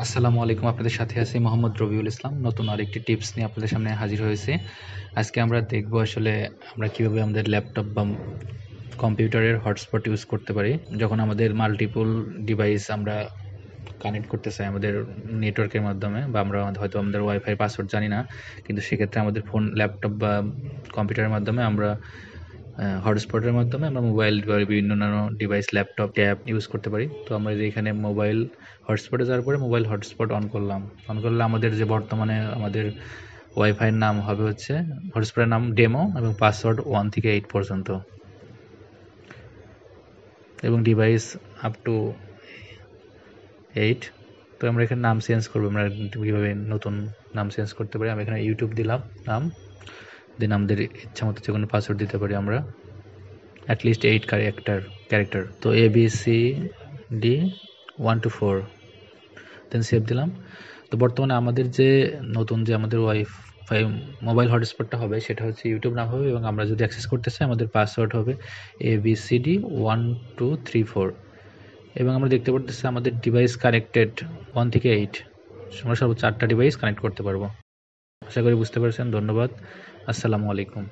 আসসালামু আলাইকুম। আপনাদের সাথে আছি মোহাম্মদ রবিউল ইসলাম। নতুন আরেকটি টিপস নিয়ে আপনাদের সামনে হাজির হয়েছি। আজকে আমরা দেখব আসলে আমরা কিভাবে আমাদের ল্যাপটপ বা কম্পিউটারের হটস্পট ইউজ করতে পারি। যখন আমাদের মাল্টিপল ডিভাইস আমরা কানেক্ট করতে চাই আমাদের নেটওয়ার্কের মাধ্যমে, বা আমরা হয়তো আমাদের ওয়াইফাই পাসওয়ার্ড জানি না, কিন্তু সেক্ষেত্রে আমাদের ফোন, ল্যাপটপ বা কম্পিউটারের মাধ্যমে আমরা হটস্পটের মাধ্যমে আমরা মোবাইল বা বিভিন্ন ডিভাইস, ল্যাপটপ, ট্যাব ইউজ করতে পারি। তো আমরা যে এখানে মোবাইল হটস্পটে যাওয়ার পরে মোবাইল হটস্পট অন করলাম। অন করলে আমাদের যে বর্তমানে আমাদের ওয়াইফাইয়ের নাম হবে হচ্ছে, হটস্পটের নাম ডেমো এবং পাসওয়ার্ড 1 থেকে 8 পর্যন্ত, এবং ডিভাইস আপ টু 8। তো আমরা এখানে নাম চেঞ্জ করবো। আমরা কীভাবে নতুন নাম চেঞ্জ করতে পারি, আমি এখানে ইউটিউব দিলাম নাম, দেন আমাদের ইচ্ছা মতো যে কোনো পাসওয়ার্ড দিতে পারি আমরা, অ্যাটলিস্ট 8 ক্যারেক্টার। তো ABCD 1 to 4, দেন সেভ দিলাম। তো বর্তমানে আমাদের যে নতুন যে আমাদের ওয়াইফাই মোবাইল হটস্পটটা হবে সেটা হচ্ছে ইউটিউব নাম হবে, এবং আমরা যদি অ্যাক্সেস করতে চাই আমাদের পাসওয়ার্ড হবে ABCD 1 2 3 4। এবং আমরা দেখতে পারতেছি আমাদের ডিভাইস কানেক্টেড 1 থেকে 8, আমরা সর্বোচ্চ 4টা ডিভাইস কানেক্ট করতে পারবো। আশা করি বুঝতে পারছেন। ধন্যবাদ। আসসালামু আলাইকুম।